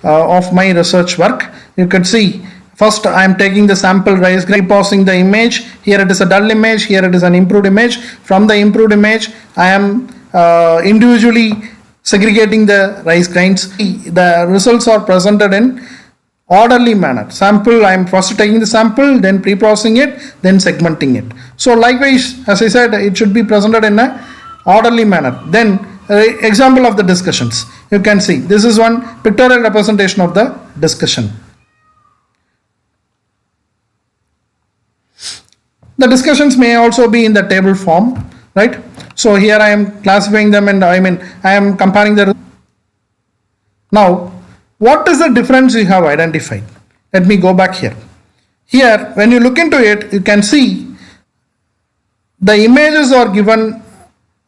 [SPEAKER 1] of my research work. You could see, first I am taking the sample rise, pausing the image. Here it is a dull image, here it is an improved image. From the improved image, I am individually segregating the rice grains. The results are presented in orderly manner. Sample, I am first taking the sample, then pre-processing it, then segmenting it. So likewise, as I said, it should be presented in a orderly manner. Then example of the discussions. You can see this is one pictorial representation of the discussion. The discussions may also be in the table form, right? So here I am classifying them, and I am comparing the. Now, what is the difference you have identified? Let me go back here. Here, when you look into it, you can see the images are given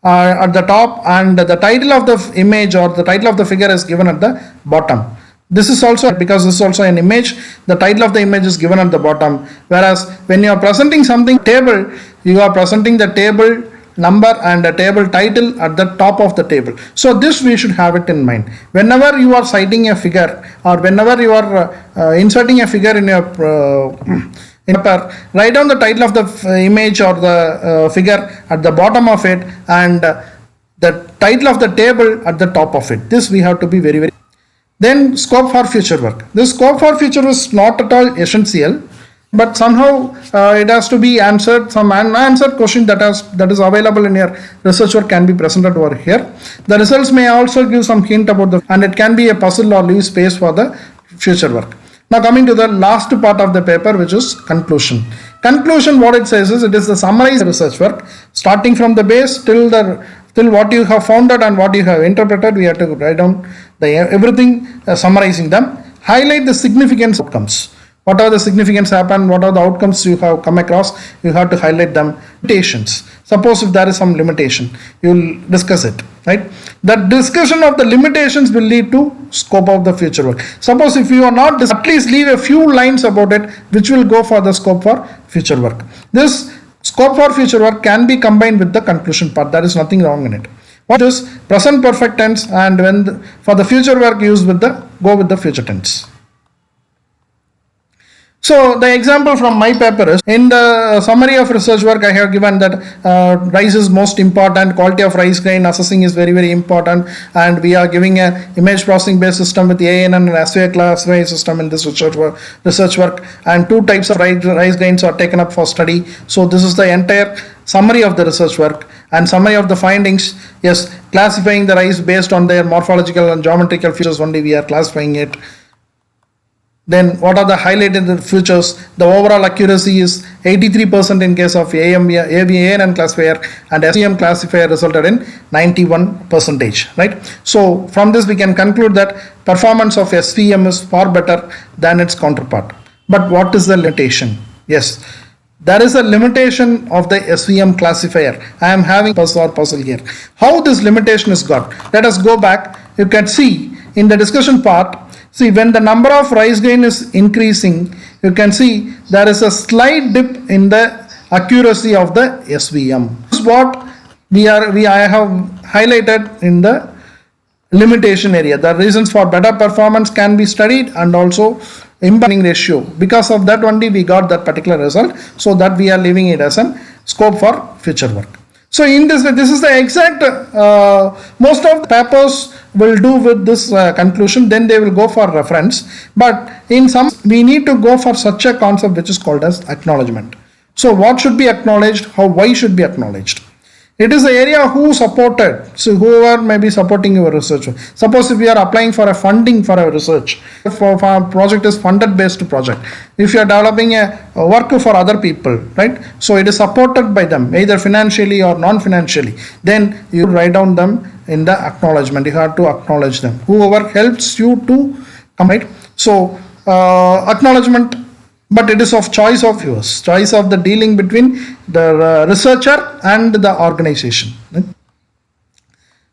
[SPEAKER 1] at the top, and the title of the image or the title of the figure is given at the bottom. This is also because this is also an image, the title of the image is given at the bottom, whereas when you are presenting something table, you are presenting the table number and the table title at the top of the table. So this we should have it in mind. Whenever you are citing a figure, or whenever you are inserting a figure in your write down the title of the image or the figure at the bottom of it, and the title of the table at the top of it. This we have to be very. Then scope for future work. This scope for future is not at all essential, but somehow it has to be answered. Some unanswered question that is available in your research work can be presented over here. The results may also give some hint about and it can be a puzzle or leave space for the future work. Now coming to the last part of the paper, which is conclusion. Conclusion, what it says is, it is the summarized research work starting from the base till what you have founded and what you have interpreted. We have to write down everything, summarizing them. Highlight the significance outcomes. What are the significance happen? What are the outcomes you have come across? You have to highlight them. Limitations. Suppose if there is some limitation, you will discuss it. Right? The discussion of the limitations will lead to scope of the future work. Suppose if you are not, at least leave a few lines about it, which will go for the scope for future work. This scope for future work can be combined with the conclusion part. There is nothing wrong in it. What is present perfect tense, and when for the future work go with the future tense. So the example from my paper is, in the summary of research work I have given that rice is most important, quality of rice grain assessing is very important, and we are giving a image processing based system with ANN and SVA classifier system in this research work, and 2 types of rice grains are taken up for study. So this is the entire summary of the research work and summary of the findings. Yes, classifying the rice based on their morphological and geometrical features only, we are classifying it. Then what are the highlighted features? The overall accuracy is 83% in case of ANN classifier, and SVM classifier resulted in 91%, right? So from this we can conclude that performance of SVM is far better than its counterpart. But what is the limitation? Yes, there is a limitation of the SVM classifier. I am having puzzle here. How this limitation is got? Let us go back. You can see in the discussion part. See, when the number of rice grain is increasing, you can see there is a slight dip in the accuracy of the SVM. This is what I have highlighted in the limitation area. The reasons for better performance can be studied, and also impacting ratio. Because of that only we got that particular result, so that we are leaving it as a scope for future work. So in this is the exact, most of the papers will do with this conclusion, then they will go for reference. But in some, we need to go for such a concept which is called as acknowledgement. So what should be acknowledged, why should be acknowledged? It is the area who supported, so whoever may be supporting your research. Suppose if you are applying for a funding for a research, for a project is funded based project. If you are developing a work for other people, right? So it is supported by them, either financially or non-financially. Then you write down them in the acknowledgement. You have to acknowledge them. Whoever helps you to come, right? So acknowledgement. But it is of choice of yours, choice of the dealing between the researcher and the organization. Right?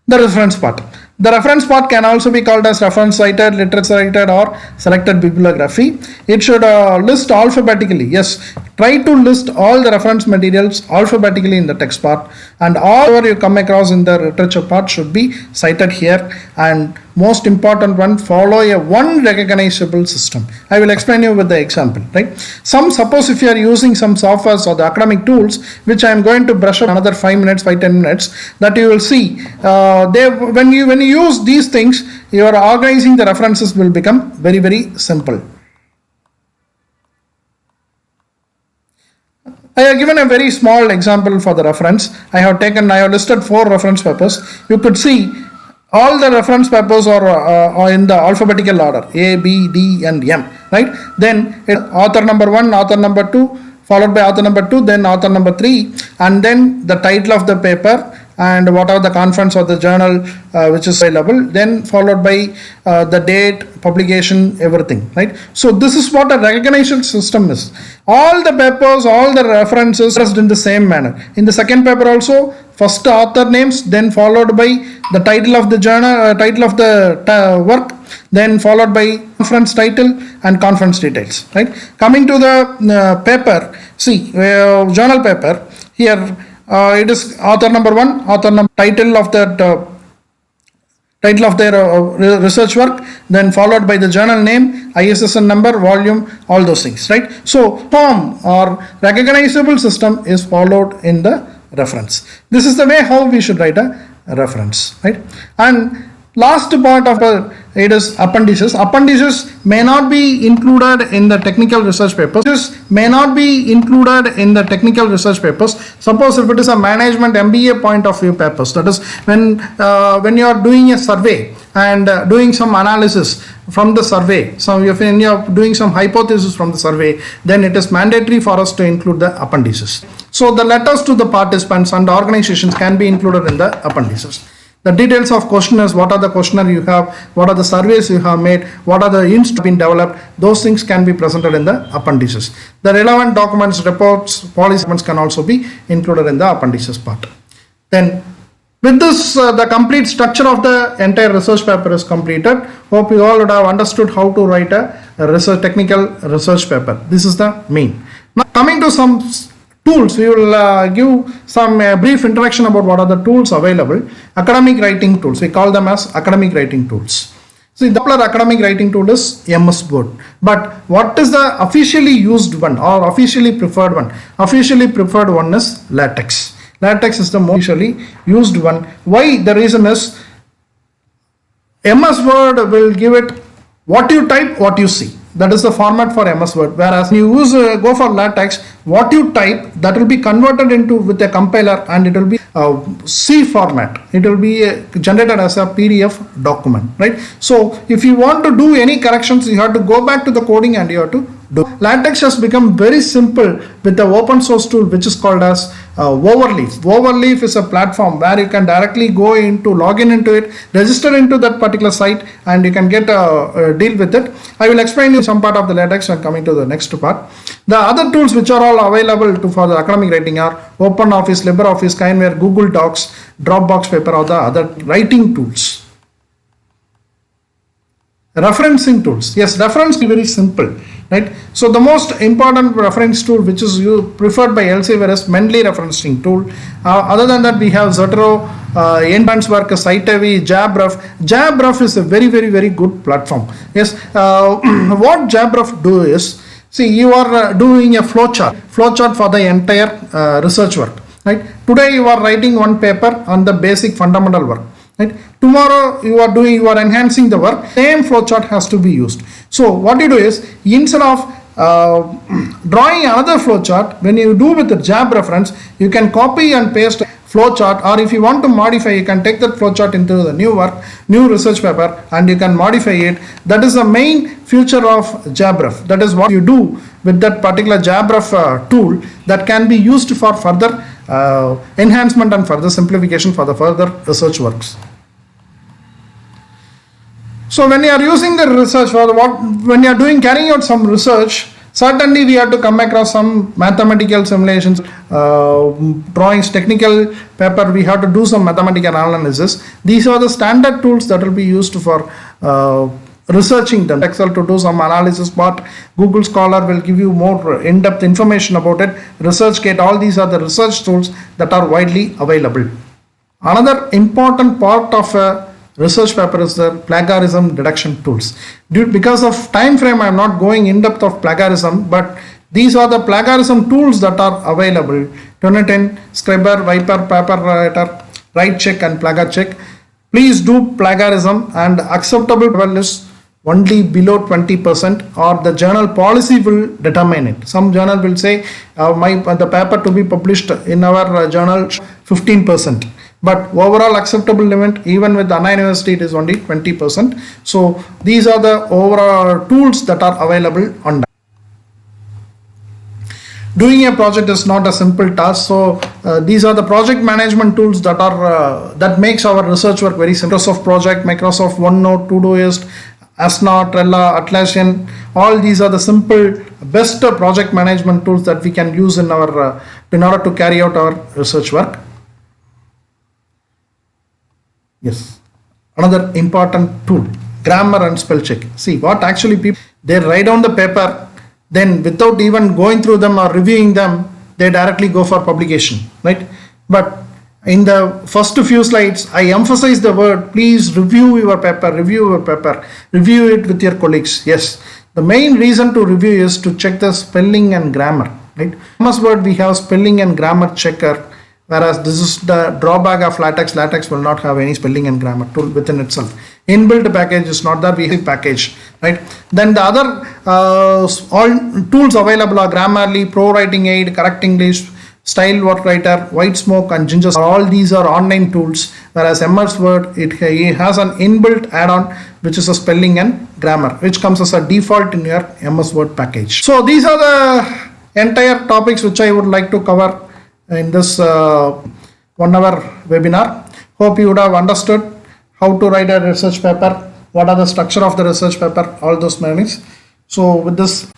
[SPEAKER 1] The reference part. The reference part can also be called as reference cited, literature cited, or selected bibliography. It should list alphabetically. Yes, try to list all the reference materials alphabetically in the text part, and all you come across in the literature part should be cited here. And most important one, follow a one recognizable system. I will explain you with the example, right? Suppose if you are using some softwares or the academic tools, which I am going to brush up another 5 minutes, 5-10 minutes, that you will see when you use these things, your organizing the references will become very, very simple. I have given a very small example for the reference. I have listed 4 reference papers. You could see all the reference papers are in the alphabetical order, A, B, D and M, right? Then author number 1, author number 2, followed by author number 2, then author number 3, and then the title of the paper and what are the conference or the journal which is available, then followed by the date, publication, everything, right? So this is what a recognition system is. All the papers, all the references are in the same manner. In the second paper also, first author names, then followed by the title of the journal, title of the work, then followed by conference title and conference details, right? Coming to the paper, see journal paper, here it is author number 1, author number, title of that title of their research work, then followed by the journal name, ISSN number, volume, all those things, right? So form or recognizable system is followed in the reference. This is the way how we should write a reference, right? And last part of it is appendices. Appendices may not be included in the technical research papers. This may not be included in the technical research papers. Suppose if it is a management MBA point of view papers, that is when you are doing a survey and doing some analysis from the survey. So if you are doing some hypothesis from the survey, then it is mandatory for us to include the appendices. So the letters to the participants and organizations can be included in the appendices. The details of questionnaires, what are the questionnaire you have, what are the surveys you have made, what are the instruments been developed, those things can be presented in the appendices. The relevant documents, reports, policy documents can also be included in the appendices part. Then with this, the complete structure of the entire research paper is completed. Hope you all would have understood how to write a technical research paper. This is the main. Now coming to some tools, we will give some brief introduction about what are the tools available. Academic writing tools, we call them as academic writing tools. So the popular academic writing tool is MS Word. But what is the officially used one or officially preferred one? Officially preferred one is LaTeX. LaTeX is the most officially used one. Why? The reason is MS Word will give it what you type, what you see. That is the format for MS Word. Whereas you go for LaTeX, what you type, that will be converted into with a compiler and it will be C format. It will be generated as a PDF document, right? So if you want to do any corrections, you have to go back to the coding and you have to do. LaTeX has become very simple with the open source tool which is called as Overleaf. Overleaf is a platform where you can directly go into, log into it, register into that particular site and you can get deal with it. I will explain you some part of the LaTeX when coming to the next part. The other tools which are all available for the academic writing are OpenOffice, LibreOffice, Kindware, Google Docs, Dropbox Paper or the other writing tools. Referencing tools. Yes, reference is very simple, right? So the most important reference tool which is preferred by Elsevier is Mendeley referencing tool. Other than that, we have Zotero, Enhanced Work, Scitevi, JabRef. JabRef is a very, very, very good platform. Yes, what JabRef do is, see, you are doing a flowchart for the entire research work, right? Today you are writing one paper on the basic fundamental work. Right? Tomorrow you are enhancing the work, same flowchart has to be used. So what you do is, instead of drawing another flowchart, when you do with the Jab reference, you can copy and paste flowchart, or if you want to modify, you can take that flowchart into the new work, new research paper, and you can modify it. That is the main feature of JabRef. That is what you do with that particular JabRef tool that can be used for further enhancement and further simplification for the further research works. So when you are using the research when you are carrying out some research, certainly we have to come across some mathematical simulations, drawings, technical paper, we have to do some mathematical analysis. These are the standard tools that will be used for researching them. Excel to do some analysis part. Google Scholar will give you more in-depth information about it. ResearchGate, all these are the research tools that are widely available. Another important part of a research paper is the plagiarism detection tools. Because of time frame, I am not going in depth of plagiarism, but these are the plagiarism tools that are available. Turnitin, Scriber, Viper, Paper Writer, Write Check and Plagiar Check. Please do plagiarism, and acceptable level is only below 20%, or the journal policy will determine it. Some journal will say the paper to be published in our journal 15%. But overall acceptable limit, even with Anna University, it is only 20%. So these are the overall tools that are available on that. Doing a project is not a simple task, so these are the project management tools that are that makes our research work very simple. Microsoft Project, Microsoft OneNote, Todoist, Asana, Trello, Atlassian, all these are the simple best project management tools that we can use in our in order to carry out our research work. Yes, another important tool, grammar and spell check. See what actually people, they write down the paper, then without even going through them or reviewing them, they directly go for publication, right? But in the first few slides, I emphasize the word, please review your paper, review it with your colleagues. Yes, the main reason to review is to check the spelling and grammar, right? MS Word, we have spelling and grammar checker, whereas this is the drawback of LaTeX. LaTeX will not have any spelling and grammar tool within itself. Inbuilt package is not that, we have package, right? Then the other all tools available are Grammarly, Pro Writing Aid, Correct English, Style Work Writer, White Smoke and Ginger. All these are online tools, whereas MS Word, it has an inbuilt add-on which is a spelling and grammar, which comes as a default in your MS Word package. So these are the entire topics which I would like to cover in this 1 hour webinar. Hope you would have understood how to write a research paper, what are the structure of the research paper, all those things. So with this,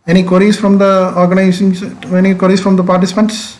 [SPEAKER 1] any queries from the organizing, any queries from the participants?